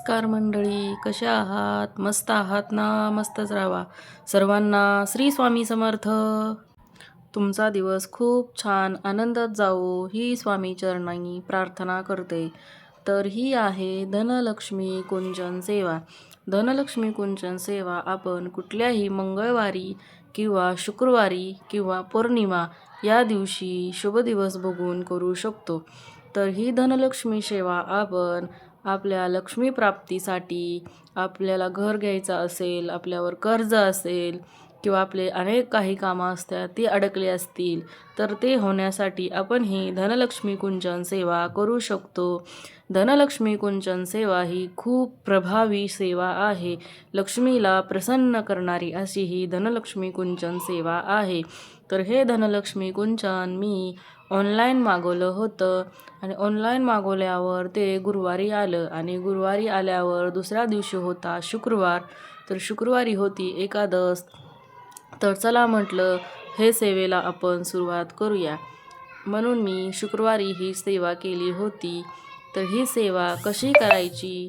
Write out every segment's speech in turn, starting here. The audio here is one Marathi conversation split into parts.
नमस्कार मंडळी, कशा आहात? मस्त आहात ना? मस्तच राहावा. सर्वांना श्री स्वामी समर्थ. तुमचा दिवस खूप छान आनंदात जावो ही स्वामी चरणी प्रार्थना करते. तर ही आहे धनलक्ष्मी कुंचन सेवा. धनलक्ष्मी कुंचन सेवा आपण कुठल्याही मंगळवारी किंवा शुक्रवारी किंवा पौर्णिमा या दिवशी शुभ दिवस बघून करू शकतो. तर ही धनलक्ष्मी सेवा आपण आपल्या लक्ष्मी प्राप्तीसाठी, आपल्याला घर घ्यायचं असेल, आपल्यावर कर्ज असेल किंवा आपले अनेक काही कामं असतात ती अडकली असतील, तर ते होण्यासाठी आपण ही धनलक्ष्मी कुंचन सेवा करू शकतो. धनलक्ष्मी कुंचन सेवा ही खूप प्रभावी सेवा आहे. लक्ष्मीला प्रसन्न करणारी अशी ही धनलक्ष्मी कुंचन सेवा आहे. तर हे धनलक्ष्मी कुंचन मी ऑनलाईन मागवलं होतं आणि ऑनलाईन मागवल्यावर ते गुरुवारी आलं आणि गुरुवारी आल्यावर दुसऱ्या दिवशी होता शुक्रवार. तर शुक्रवारी होती एकादश. तर चला म्हटलं हे सेवेला आपण सुरुवात करूया. म्हणून मी शुक्रवारी ही सेवा केली होती. तर ही सेवा कशी करायची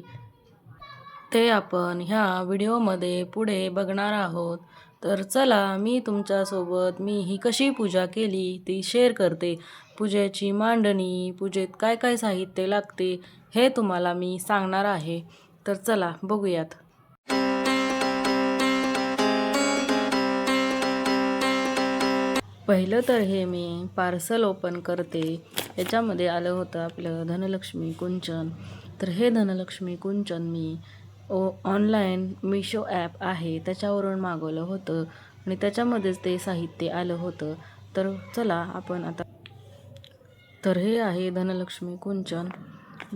ते आपण ह्या व्हिडिओमध्ये पुढे बघणार आहोत. तर चला मी तुमच्यासोबत मी ही कशी पूजा केली ती शेअर करते. पूजेची मांडणी, पूजेत काय काय साहित्य लागते हे तुम्हाला मी सांगणार आहे. तर चला बघूयात. पहिलं तर हे मी पार्सल ओपन करते. याच्यामध्ये आलं होतं आपलं धनलक्ष्मी कुंचन. तर हे धनलक्ष्मी कुंचन मी ऑनलाईन मिशो ॲप आहे त्याच्यावरून मागवलं होतं आणि त्याच्यामध्येच ते साहित्य आलं होतं. तर चला आपण आता. तर हे आहे धनलक्ष्मी कुंचन.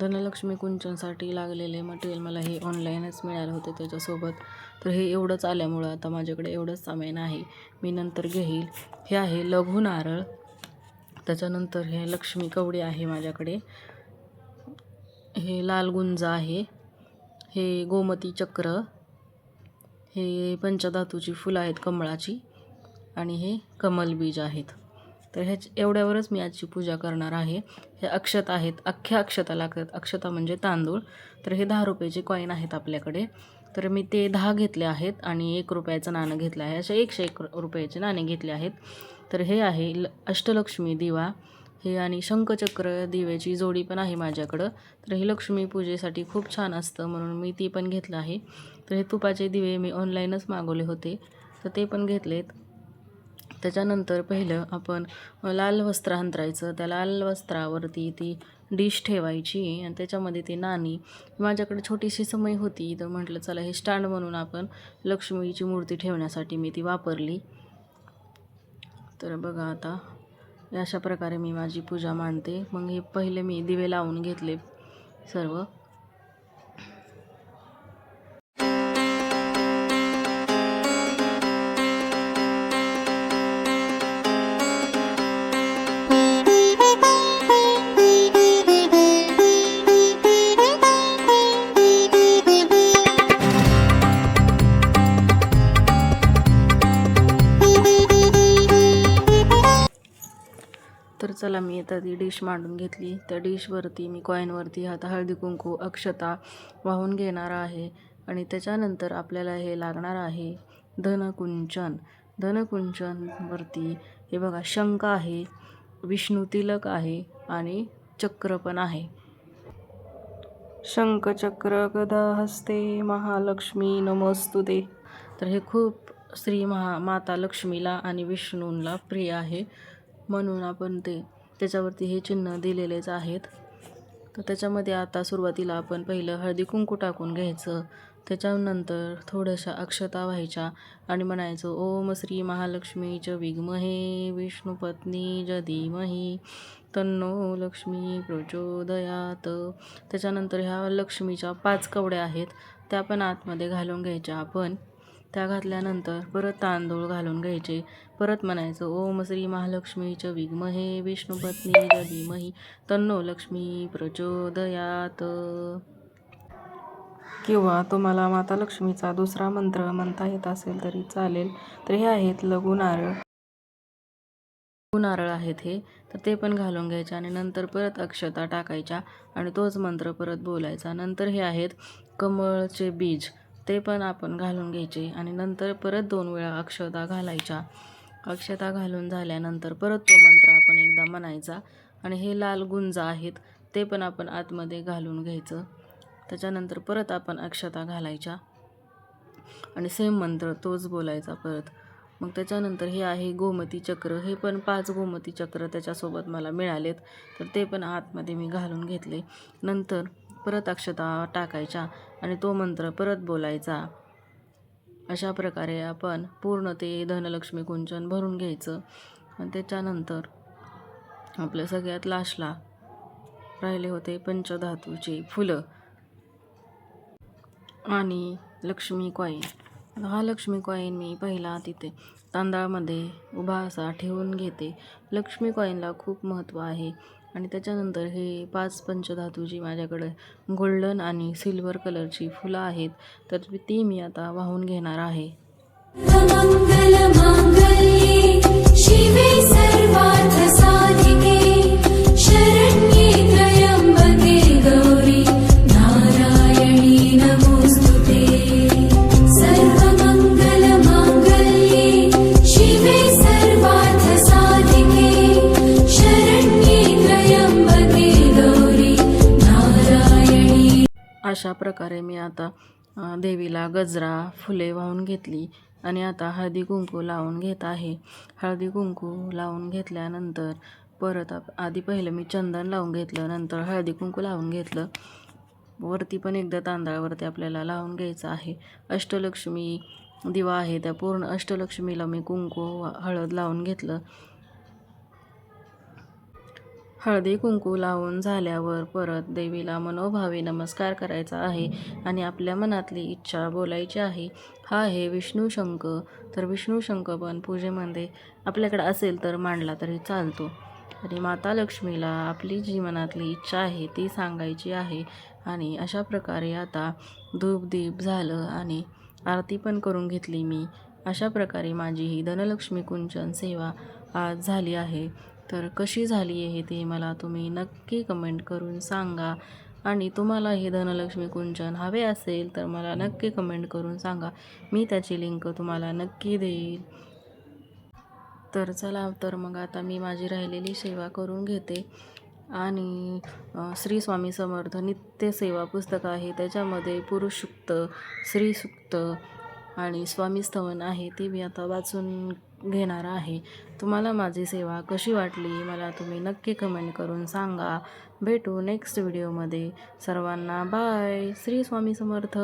धनलक्ष्मी कुंचनसाठी लागलेले मटेरियल मला हे ऑनलाईनच मिळालं होते त्याच्यासोबत. तर हे एवढंच आल्यामुळं आता माझ्याकडे एवढंच सामान आहे, मी नंतर घेईल. हे आहे लघु नारळ, त्याच्यानंतर हे लक्ष्मी कवडी आहे माझ्याकडे, हे लाल गुंज आहे, हे गोमती चक्र, हे पंचधातूची फुलं आहेत कमळाची आणि हे कमल बीज आहेत. तर एवढ्यावरच मी आजची पूजा करणार आहे. हे अक्षता आहेत, अख्ख्या अक्षता लागतात. अक्षता म्हणजे तांदूळ. तर हे 10 रुपयाचे कॉईन आहेत आपल्याकडे. तर मी ते 10 घेतले आहेत आणि 1 रुपयाचं नाणं घेतलं आहे. असे 101 रुपयाचे नाणे घेतले आहेत. तर हे आहे अष्टलक्ष्मी दिवा, हे आणि शंखचक्र दिव्याची जोडी पण आहे माझ्याकडं. तर हे लक्ष्मी पूजेसाठी खूप छान असतं म्हणून मी ती पण घेतलं आहे. तर हे तुपाचे दिवे मी ऑनलाईनच मागवले होते, तर ते पण घेतलेत. त्याच्यानंतर पहिलं आपण लाल वस्त्र अंथरायचं. त्या लाल वस्त्रावरती ती डिश ठेवायची आणि त्याच्यामध्ये ती नाणी. माझ्याकडे छोटीशी समई होती, तर म्हटलं चला हे स्टँड म्हणून आपण लक्ष्मीची मूर्ती ठेवण्यासाठी मी ती वापरली. तर बघा आता अशा प्रकारे मी माझी पूजा मांडते. मग हे पहिले मी दिवे लावून घेतले सर्व. तर चला मी आता ती डिश मांडून घेतली. त्या डिशवरती मी कॉईनवरती आता हळदी कुंकू अक्षता वाहून घेणार आहे आणि त्याच्यानंतर आपल्याला हे लागणार आहे धनकुंचन. धनकुंचनवरती हे बघा शंख आहे, विष्णू तिलक आहे आणि चक्र पण आहे. शंख चक्र गदा हस्ते महालक्ष्मी नमोस्तुते. तर हे खूप माता लक्ष्मीला आणि विष्णूंना प्रिय आहे म्हणून आपण त्याच्यावरती हे चिन्ह दिलेलेच आहेत. तर त्याच्यामध्ये आता सुरुवातीला आपण पहिलं हळदी कुंकू टाकून घ्यायचं. त्याच्यानंतर थोड्याशा अक्षता व्हायच्या आणि म्हणायचं ओम श्री महालक्ष्मीच विद्महे विष्णुपत्नी च धीमहि तन्नो लक्ष्मी प्रचोदयात. त्याच्यानंतर ह्या लक्ष्मीच्या 5 कवड्या आहेत त्या पण आतमध्ये घालून घ्यायच्या आपण. त्या घातल्यानंतर परत तांदूळ घालून घ्यायचे. परत म्हणायचं ओम श्री महालक्ष्मीच विद्महे विष्णुपत्नी च धीमहि तन्नो लक्ष्मी प्रचोदयात. किंवा तुम्हाला माता लक्ष्मीचा दुसरा मंत्र म्हणता येत असेल तरी चालेल. तर हे आहेत लघु नारळ. नारळ आहेत हे, तर ते पण घालून घ्यायचे आणि नंतर परत अक्षता टाकायच्या आणि तोच मंत्र परत बोलायचा. नंतर हे आहेत कमळचे बीज ते पण आपण घालून घ्यायचे आणि नंतर परत 2 वेळा अक्षता घालायच्या. अक्षता घालून झाल्यानंतर परत तो मंत्र आपण एकदा म्हणायचा आणि हे लाल गुंज आहेत ते पण आपण आतमध्ये घालून घ्यायचं. त्याच्यानंतर परत आपण अक्षता घालायच्या आणि सेम मंत्र तोच बोलायचा परत. मग त्याच्यानंतर हे आहे गोमती चक्र, हे पण 5 गोमती चक्र त्याच्यासोबत मला मिळालेत, तर ते पण आतमध्ये मी घालून घेतले. नंतर परत अक्षता टाकायच्या आणि तो मंत्र परत बोलायचा. अशा प्रकारे आपण पूर्ण ते धनलक्ष्मी कुंचन भरून घ्यायचं. आणि त्याच्यानंतर आपल्या सगळ्यात लास्टला राहिले होते पंचधातूची फुलं आणि लक्ष्मी कॉईन. हा लक्ष्मी कॉईन मी पहिला तिथे तांदळामध्ये उभा असा ठेवून घेते. लक्ष्मी कॉईनला खूप महत्त्व आहे. आणि त्याच्यानंतर हे 5 पंचधातूची माझ्याकडे गोल्डन आणि सिल्वर कलरची फुलं आहेत, तर ती मी आता वाहून घेणार आहे. मंगलमांगल्ये शिवे सर्वार्थसाधिके शरण्ये त्र्यंबके गौरी नारायणी नमोस्तुते. सर्वमंगलमांगल्ये शिवे सर्वार्थसाधिके शरण्ये त्र्यंबके गौरी नारायणी. अशा प्रकारे मी आता देवीला गजरा फुले वाहून घेतली आणि आता हळदी कुंकू लावून घेत आहे. हळदी कुंकू लावून घेतल्यानंतर परत आधी पहिलं मी चंदन लावून घेतलं, नंतर हळदी कुंकू लावून घेतलं. वरती पण एकदा तांदळावरती आपल्याला लावून घ्यायचं आहे. अष्टलक्ष्मी दिवा आहे, त्या पूर्ण अष्टलक्ष्मीला मी कुंकू हळद लावून घेतलं. हळदी कुंकू लावून झाल्यावर परत देवीला मनोभावे नमस्कार करायचा आहे आणि आपल्या मनातली इच्छा बोलायची आहे. हा आहे विष्णू शंख, तर विष्णू शंख पण पूजेमध्ये आपल्याकडे असेल तर मांडला तरी चालतो. आणि माता लक्ष्मीला आपली जी मनातली इच्छा आहे ती सांगायची आहे. आणि अशा प्रकारे आता धूपदीप झालं आणि आरती पण करून घेतली मी. अशा प्रकारे माझी ही धनलक्ष्मी कुंचन सेवा आज झाली आहे. तर कशी झाली आहे ते मला तुम्ही नक्की कमेंट करून सांगा. आणि तुम्हाला हे धनलक्ष्मी कुंचन हवे असेल तर मला नक्की कमेंट करून सांगा, मी त्याची लिंक तुम्हाला नक्की देईल. तर चला, तर मग आता मी माझी राहिलेली सेवा करून घेते. आणि श्री स्वामी समर्थ नित्य सेवा पुस्तक आहे, त्याच्यामध्ये पुरुष सूक्त, स्त्री सूक्त आणि स्वामी स्तवन आहे, ते मी आता वाचून घेणार आहे. तुम्हाला माझी सेवा कशी वाटली मला तुम्ही नक्की कमेंट करून सांगा. भेटू नेक्स्ट व्हिडिओमध्ये. सर्वांना बाय. श्री स्वामी समर्थ.